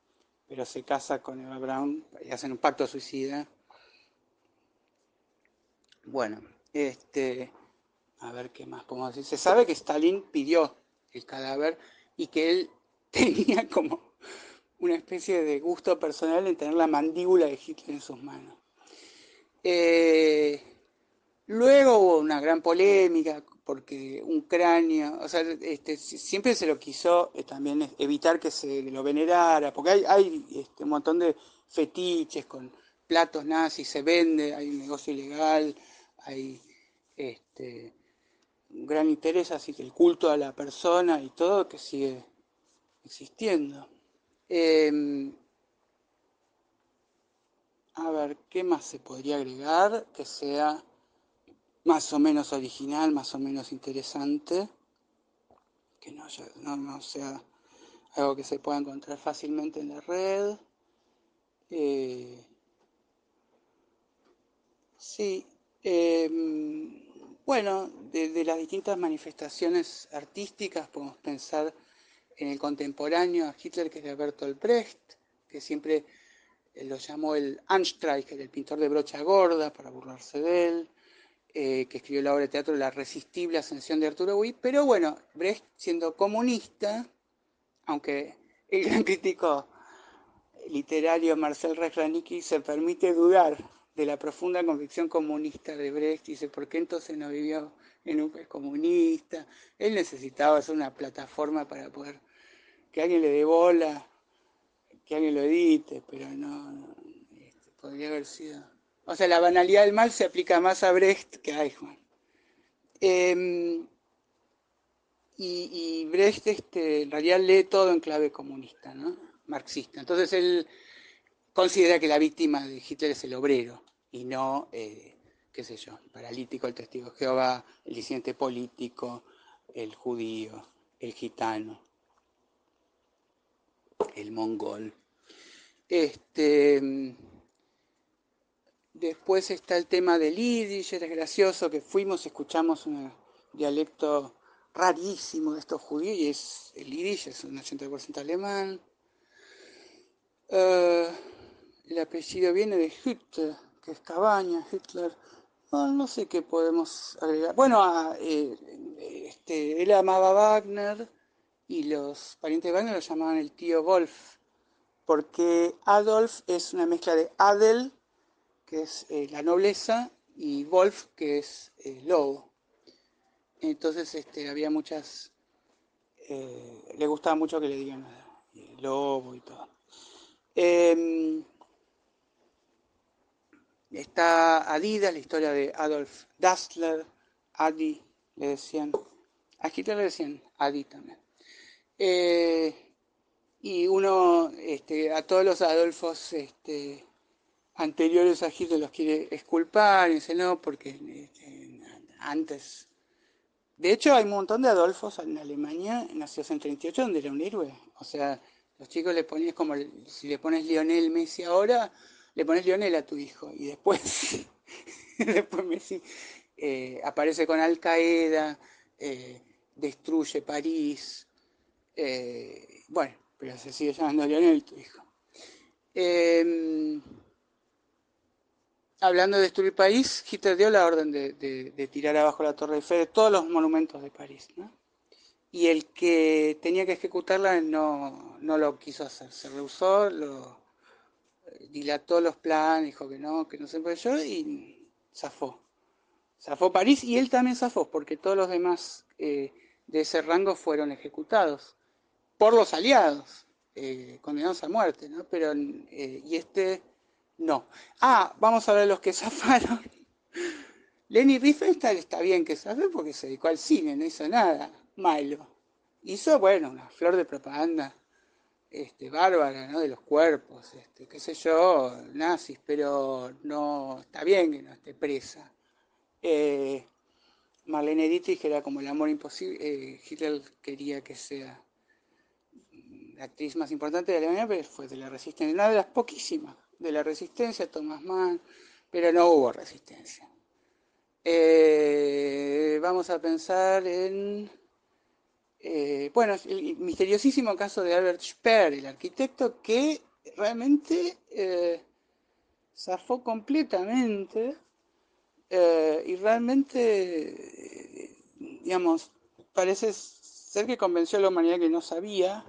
pero se casa con Eva Braun y hacen un pacto suicida. Bueno, a ver qué más podemos decir. Se sabe que Stalin pidió el cadáver y que él tenía como una especie de gusto personal en tener la mandíbula de Hitler en sus manos. Eh, Luego hubo una gran polémica porque un cráneo, o sea, siempre se lo quiso también evitar que se lo venerara, porque hay un montón de fetiches con platos nazis, se vende, hay un negocio ilegal, hay este, un gran interés, así que el culto a la persona y todo que sigue existiendo. Eh, a ver, ¿qué más se podría agregar que sea más o menos original, más o menos interesante, que no sea algo que se pueda encontrar fácilmente en la red? Eh, sí, eh, bueno, de las distintas manifestaciones artísticas podemos pensar en el contemporáneo a Hitler, que es de Bertolt Brecht, que siempre lo llamó el Anstreicher, el pintor de brocha gorda, para burlarse de él. Que escribió la obra de teatro La resistible ascensión de Arturo Witt, pero bueno, Brecht siendo comunista, aunque el gran crítico literario Marcel Reich-Ranicki se permite dudar de la profunda convicción comunista de Brecht, dice, ¿por qué entonces no vivió en un país comunista? Él necesitaba hacer una plataforma para poder que alguien le dé bola, que alguien lo edite, pero podría haber sido... O sea, la banalidad del mal se aplica más a Brecht que a Eichmann. Eh, y Brecht en realidad lee todo en clave comunista, ¿no? Marxista. Entonces él considera que la víctima de Hitler es el obrero y no, qué sé yo, el paralítico, el testigo de Jehová, el disidente político, el judío, el gitano, el mongol. Después está el tema del Yiddish, es gracioso que escuchamos un dialecto rarísimo de estos judíos, y el Yiddish es un 80% alemán. El apellido viene de Hitler, que es cabaña, Hitler. No sé qué podemos agregar. Bueno, él amaba a Wagner y los parientes de Wagner lo llamaban el tío Wolf, porque Adolf es una mezcla de Adel, que es la nobleza, y Wolf, que es lobo. Entonces había muchas... le gustaba mucho que le digan lobo y todo. Eh, Está Adidas, la historia de Adolf Dassler, Adi, le decían. A Hitler le decían Adi también. Eh, y uno, a todos los Adolfos anteriores a Hitler los quiere exculpar, y dice no, porque antes. De hecho, hay un montón de Adolfos en Alemania, nacidos en 38, donde era un héroe. O sea, los chicos le ponías como, si le pones Lionel Messi ahora, le pones Lionel a tu hijo. Y después, después Messi aparece con Al Qaeda, destruye París. Bueno, pero se sigue llamando Lionel tu hijo. Eh, Hablando de destruir París, Hitler dio la orden de tirar abajo la Torre Eiffel, de todos los monumentos de París, ¿no? Y el que tenía que ejecutarla no lo quiso hacer, se rehusó, dilató los planes, dijo que no se puede y zafó. Zafó París y él también zafó, porque todos los demás de ese rango fueron ejecutados por los aliados, condenados a muerte, ¿no? Pero, y no. Vamos a ver los que zafaron. Leni Riefenstahl está bien que zafe porque se dedicó al cine, no hizo nada malo. Hizo, bueno, una flor de propaganda bárbara, ¿no? De los cuerpos, qué sé yo, nazis, pero no está bien que no esté presa. Marlene Dietrich era como el amor imposible, Hitler quería que sea la actriz más importante de Alemania, pero fue de la resistencia, una de las poquísimas de la resistencia, Thomas Mann, pero no hubo resistencia. Vamos a pensar en, bueno, el misteriosísimo caso de Albert Speer, el arquitecto que realmente zafó completamente y realmente, digamos, parece ser que convenció a la humanidad que no sabía,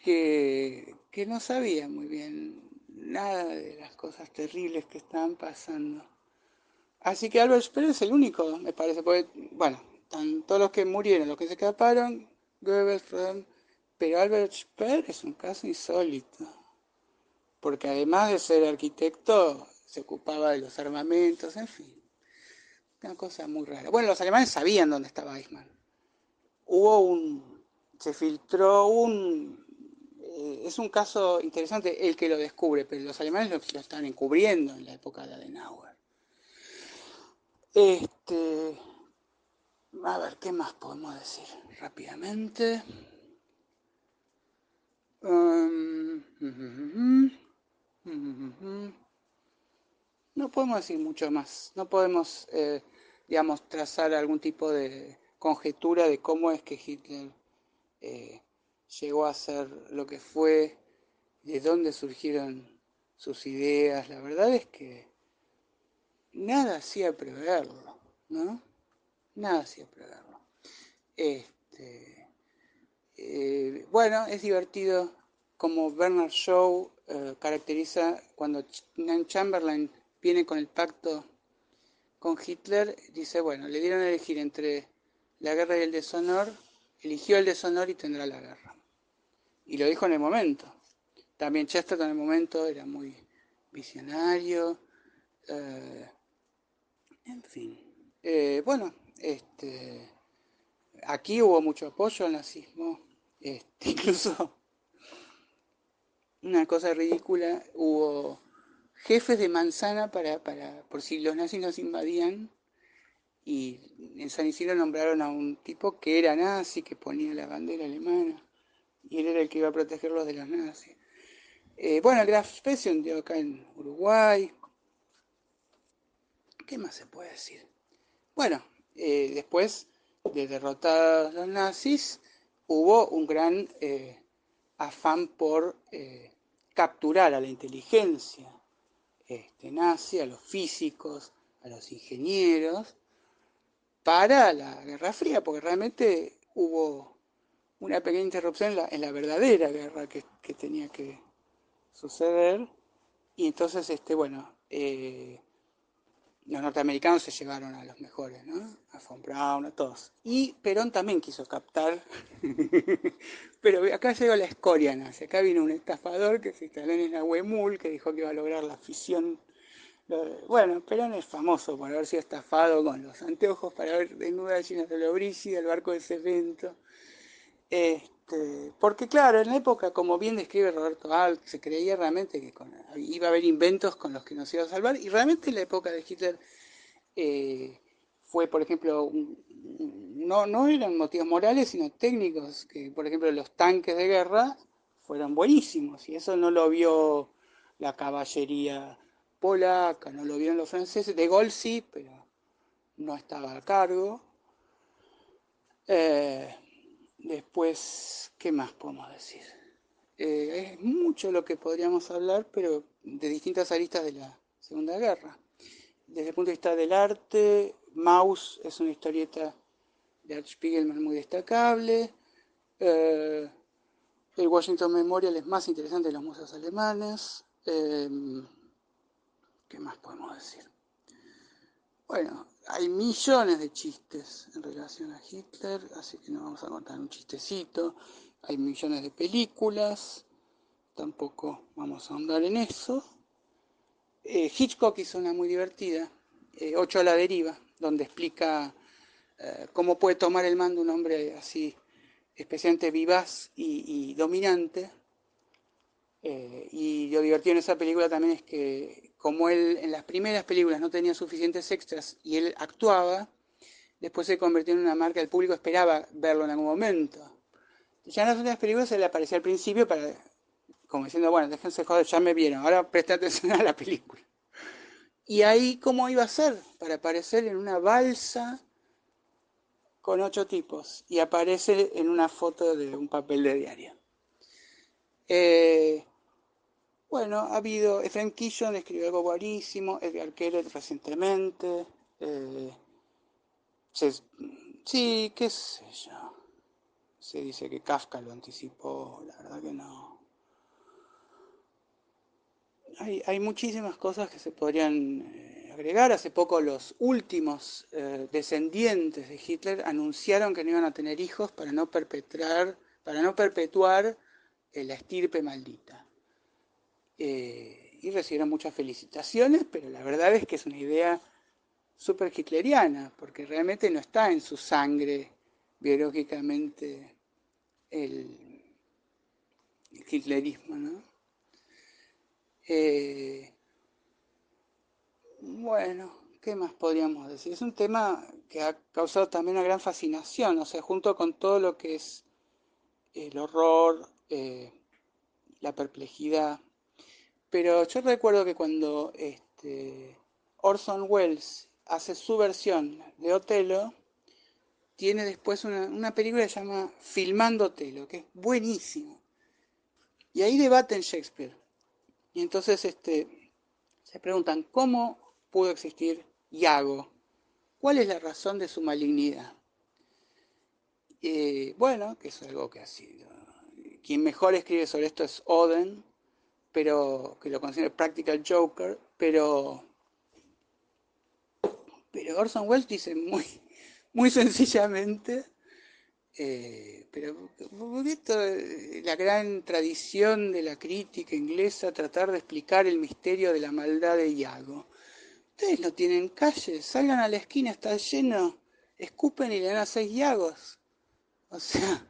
que no sabía muy bien nada de las cosas terribles que estaban pasando. Así que Albert Speer es el único, me parece, porque, bueno, están todos los que murieron, los que se escaparon, Goebbels, Fromm, pero Albert Speer es un caso insólito, porque además de ser arquitecto, se ocupaba de los armamentos, en fin, una cosa muy rara. Bueno, los alemanes sabían dónde estaba Eichmann. Se filtró es un caso interesante el que lo descubre, pero los alemanes lo están encubriendo en la época de Adenauer. A ver, ¿qué más podemos decir rápidamente? No podemos decir mucho más. No podemos, digamos, trazar algún tipo de conjetura de cómo es que Hitler eh, llegó a ser lo que fue, de dónde surgieron sus ideas. La verdad es que nada hacía preverlo, ¿no? Nada hacía preverlo. Bueno, es divertido como Bernard Shaw caracteriza cuando Chamberlain viene con el pacto con Hitler, dice, bueno, le dieron a elegir entre la guerra y el deshonor, eligió el deshonor y tendrá la guerra. Y lo dijo en el momento. También Chesterton en el momento era muy visionario, eh, en fin. Bueno, aquí hubo mucho apoyo al nazismo, incluso una cosa ridícula, hubo jefes de manzana por si los nazis nos invadían, y en San Isidro nombraron a un tipo que era nazi, que ponía la bandera alemana, y él era el que iba a protegerlos de los nazis. Bueno, el Graf Spee hundió acá en Uruguay. ¿Qué más se puede decir? Bueno, después de derrotar a los nazis, hubo un gran afán por capturar a la inteligencia nazi, a los físicos, a los ingenieros, para la Guerra Fría, porque realmente hubo una pequeña interrupción en la verdadera guerra que tenía que suceder. Y entonces, bueno, los norteamericanos se llevaron a los mejores, ¿no? A von Braun, a todos. Y Perón también quiso captar, pero acá llegó la escoria nazi. Acá vino un estafador que se instaló en la Huemul, que dijo que iba a lograr la fisión. Bueno, Perón es famoso por haber sido estafado con los anteojos para ver desnuda a Gina Lollobrigida, el barco de cemento. Porque claro, en la época, como bien describe Roberto Alt, se creía realmente que iba a haber inventos con los que nos iba a salvar, y realmente en la época de Hitler fue, por ejemplo, no eran motivos morales, sino técnicos, que por ejemplo los tanques de guerra fueron buenísimos, y eso no lo vio la caballería polaca, no lo vieron los franceses, de Gaulle sí, pero no estaba a cargo. Eh, Después, ¿qué más podemos decir? Es mucho lo que podríamos hablar, pero de distintas aristas de la Segunda Guerra. Desde el punto de vista del arte, Maus es una historieta de Art Spiegelman muy destacable. Eh, el Washington Memorial es más interesante de los museos alemanes. ¿Qué más podemos decir? Bueno, hay millones de chistes en relación a Hitler, así que no vamos a contar un chistecito. Hay millones de películas, tampoco vamos a ahondar en eso. Hitchcock hizo una muy divertida, Ocho a la deriva, donde explica cómo puede tomar el mando un hombre así, especialmente vivaz y dominante. Y lo divertido en esa película también es que como él en las primeras películas no tenía suficientes extras y él actuaba, después se convirtió en una marca, el público esperaba verlo en algún momento. Ya en las últimas películas se le aparecía al principio para, como diciendo, bueno, déjense joder, ya me vieron, ahora presta atención a la película. Y ahí, ¿cómo iba a ser? Para aparecer en una balsa con 8 tipos. Y aparece en una foto de un papel de diario. Eh, bueno, ha habido. Efraín Killon escribió algo buenísimo. Edgar Kellett recientemente. eh, se- sí, qué sé yo. Se dice que Kafka lo anticipó. La verdad que no. Hay muchísimas cosas que se podrían agregar. Hace poco los últimos descendientes de Hitler anunciaron que no iban a tener hijos para no perpetuar la estirpe maldita. Y recibieron muchas felicitaciones, pero la verdad es que es una idea súper hitleriana, porque realmente no está en su sangre biológicamente el hitlerismo, ¿no? Eh, Bueno, ¿qué más podríamos decir? Es un tema que ha causado también una gran fascinación, o sea, junto con todo lo que es el horror, la perplejidad. Pero yo recuerdo que cuando Orson Welles hace su versión de Otelo, tiene después una película que se llama Filmando Otelo, que es buenísimo. Y ahí debaten Shakespeare. Y entonces se preguntan, ¿cómo pudo existir Iago? ¿Cuál es la razón de su malignidad? Bueno, que es algo que ha sido. Quien mejor escribe sobre esto es Oden, pero que lo considera Practical Joker, pero Orson Welles dice muy sencillamente, pero esto, la gran tradición de la crítica inglesa, tratar de explicar el misterio de la maldad de Iago. Ustedes no tienen calle, salgan a la esquina, está lleno, escupen y le dan a 6 Iagos. O sea,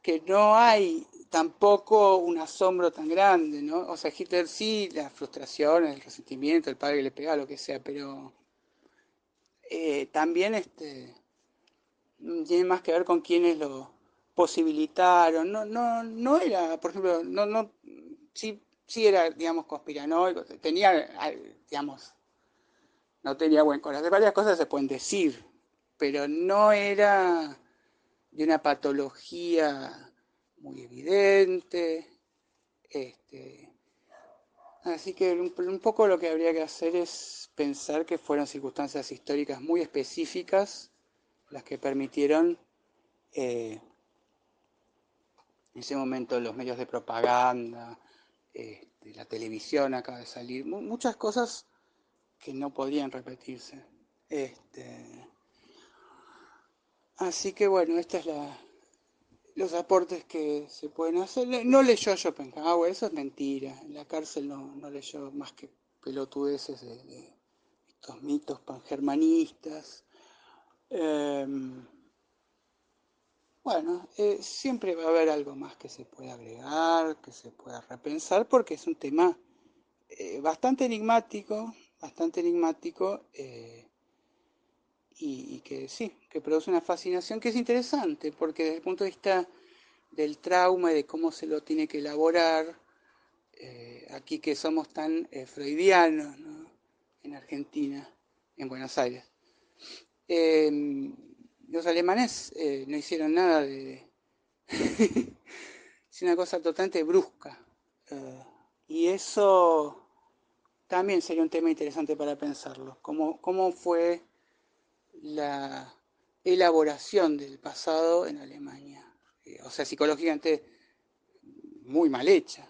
que no hay tampoco un asombro tan grande, ¿no? O sea, Hitler sí, la frustración, el resentimiento, el padre que le pegaba, lo que sea, pero también tiene más que ver con quienes lo posibilitaron. No era, por ejemplo, sí era, digamos, conspiranoico, tenía, digamos, no tenía buen corazón. Varias cosas se pueden decir, pero no era de una patología muy evidente. Este, Así que un poco lo que habría que hacer es pensar que fueron circunstancias históricas muy específicas las que permitieron en ese momento los medios de propaganda, la televisión acaba de salir, muchas cosas que no podrían repetirse. Este, Así que bueno, esta es los aportes que se pueden hacer. No leyó Schopenhauer, eso es mentira. En la cárcel no leyó más que pelotudeces de estos mitos pangermanistas. Eh, bueno, siempre va a haber algo más que se pueda agregar, que se pueda repensar, porque es un tema bastante enigmático, y que sí, que produce una fascinación que es interesante, porque desde el punto de vista del trauma y de cómo se lo tiene que elaborar, aquí que somos tan freudianos, ¿no? En Argentina, en Buenos Aires. Eh, los alemanes no hicieron nada de... es una cosa totalmente brusca. Eh, y eso también sería un tema interesante para pensarlo. ¿Cómo fue la elaboración del pasado en Alemania? O sea, psicológicamente muy mal hecha.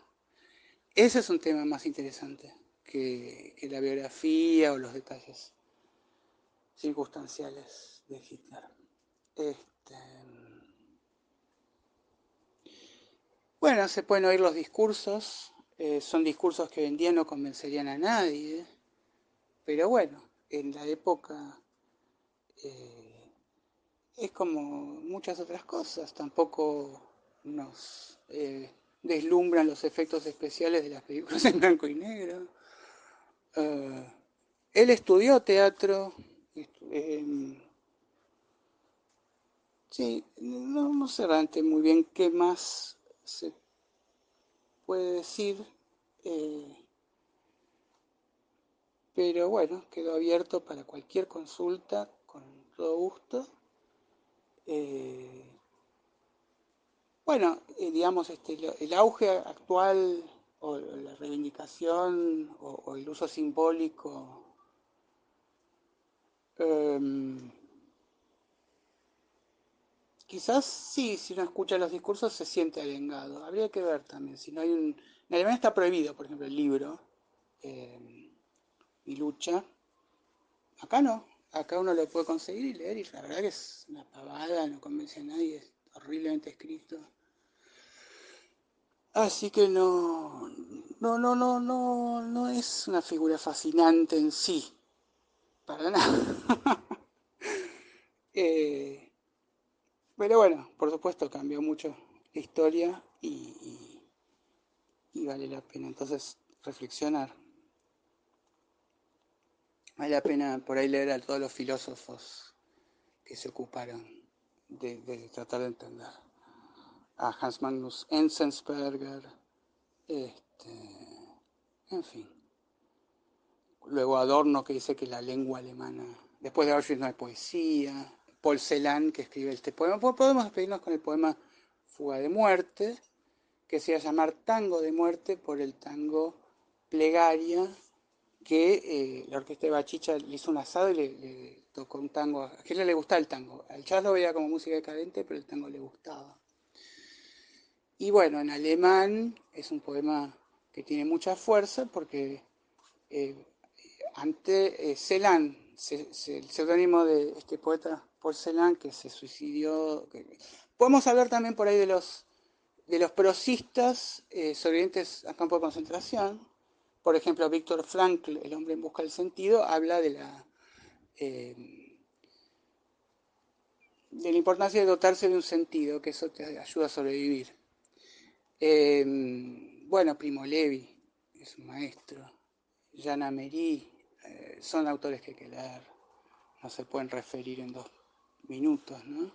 Ese es un tema más interesante que la biografía o los detalles circunstanciales de Hitler. Este, bueno, se pueden oír los discursos, son discursos que hoy en día no convencerían a nadie, pero bueno, en la época eh, es como muchas otras cosas, tampoco nos deslumbran los efectos especiales de las películas en blanco y negro. Uh, Él estudió teatro, eh, Sí, no sé realmente muy bien qué más se puede decir, eh, pero bueno, quedó abierto para cualquier consulta, con todo gusto. Eh, bueno, digamos, el auge actual o la reivindicación o el uso simbólico, em, quizás sí, si uno escucha los discursos se siente alengado. Habría que ver también, si no hay un... En Alemania está prohibido, por ejemplo, el libro y lucha. Acá no, acá uno lo puede conseguir y leer y la verdad que es una pavada, no convence a nadie, es horriblemente escrito. Así que no es una figura fascinante en sí, para nada. Eh, pero bueno, por supuesto cambió mucho la historia y vale la pena entonces reflexionar. Vale la pena por ahí leer a todos los filósofos que se ocuparon de tratar de entender. A Hans Magnus Enzensberger, este, en fin. Luego Adorno que dice que la lengua alemana, después de Auschwitz no hay poesía. Paul Celan que escribe este poema. Podemos despedirnos con el poema Fuga de Muerte, que se va a llamar Tango de Muerte por el tango Plegaria, que la orquesta de Bachicha le hizo un asado y le tocó un tango. A Hitler le gustaba el tango. Al jazz lo veía como música decadente, pero el tango le gustaba. Y bueno, en alemán es un poema que tiene mucha fuerza porque eh, ante Celan, el seudónimo de este poeta Paul Celan, que se suicidió. Podemos hablar también por ahí de los prosistas sobrevivientes a campo de concentración. Por ejemplo, Víctor Frankl, El hombre en busca del sentido, habla de la importancia de dotarse de un sentido, que eso te ayuda a sobrevivir. Bueno, Primo Levi es un maestro. Jean Améry, son autores que hay que leer. No se pueden referir en 2 minutos, ¿no?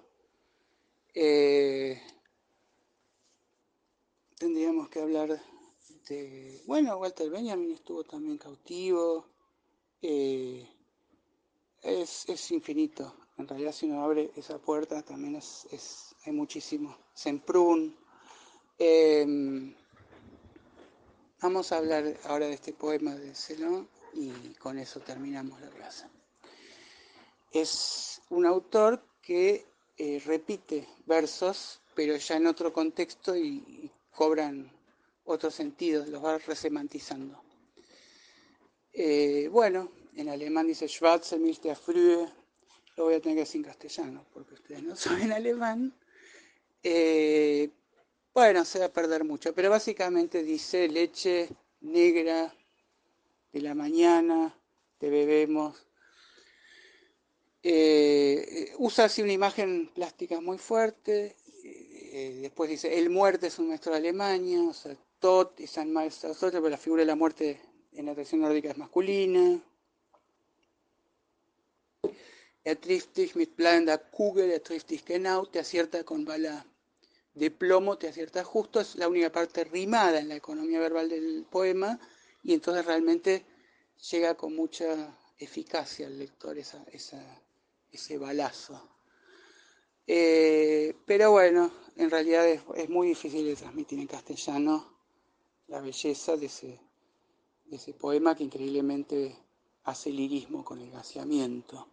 Eh, Tendríamos que hablar de... Bueno, Walter Benjamin estuvo también cautivo. Eh, es infinito. En realidad, si uno abre esa puerta, también hay muchísimo. Semprún. Eh, Vamos a hablar ahora de este poema de Celan y con eso terminamos la clase. Es un autor que repite versos, pero ya en otro contexto y cobran otros sentidos, los va resemantizando. Bueno, en alemán dice Schwarze Milch der Frühe, lo voy a tener que decir en castellano porque ustedes no saben alemán. Bueno, se va a perder mucho, pero básicamente dice leche negra de la mañana, te bebemos. Usa así una imagen plástica muy fuerte. Después dice, el muerte es un maestro de Alemania, o sea, Tod y San Maestro, pero la figura de la muerte en la tradición nórdica es masculina. Er trifft dich mit bleibender Kugel, er trifft dich genau, te acierta con bala de plomo, te acierta justo, es la única parte rimada en la economía verbal del poema, y entonces realmente llega con mucha eficacia al lector ese balazo. Pero bueno, en realidad es muy difícil de transmitir en castellano la belleza de ese poema que increíblemente hace lirismo con el gaseamiento.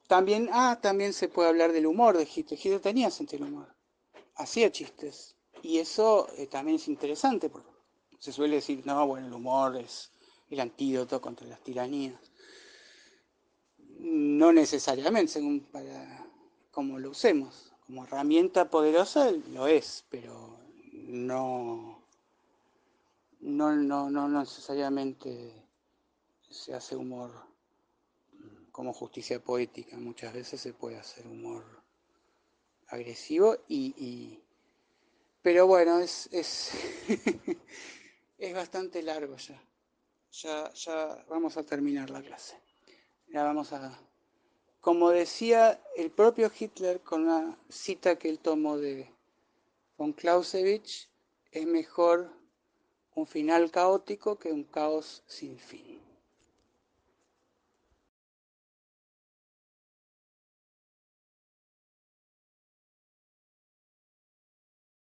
También se puede hablar del humor de Hitler. Hitler tenía sentido del humor, hacía chistes. Y eso también es interesante, porque se suele decir, no, bueno, el humor es el antídoto contra las tiranías. No necesariamente, según para cómo lo usemos. Como herramienta poderosa lo es, pero no necesariamente se hace humor como justicia poética. Muchas veces se puede hacer humor agresivo pero bueno, es bastante largo ya. Ya vamos a terminar la clase. Ya vamos a como decía el propio Hitler con una cita que él tomó de von Clausewitz, es mejor un final caótico que un caos sin fin.